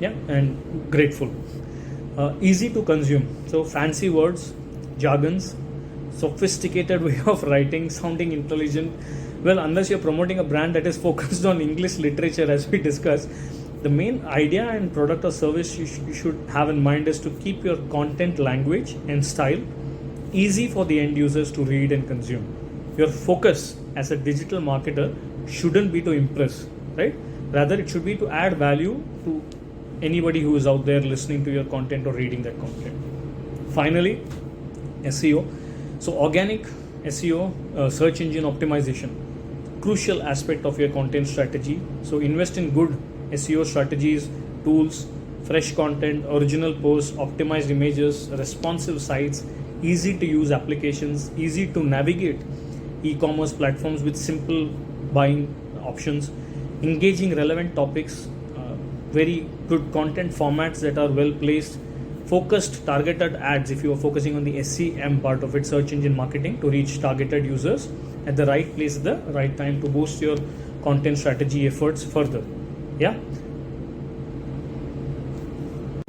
Yeah, and grateful. Easy to consume. So fancy words, jargons, sophisticated way of writing, sounding intelligent. Well, unless you're promoting a brand that is focused on English literature, as we discussed, the main idea and product or service you should have in mind is to keep your content, language, and style easy for the end users to read and consume. Your focus as a digital marketer shouldn't be to impress, right? Rather, it should be to add value to anybody who is out there listening to your content or reading that content. Finally, SEO. So, organic SEO, search engine optimization, crucial aspect of your content strategy. So, invest in good SEO strategies, tools, fresh content, original posts, optimized images, responsive sites, easy to use applications, easy to navigate e-commerce platforms with simple buying options, engaging relevant topics, very good content formats that are well placed, focused targeted ads if you are focusing on the SEM part of it, search engine marketing, to reach targeted users at the right place at the right time to boost your content strategy efforts further. Yeah.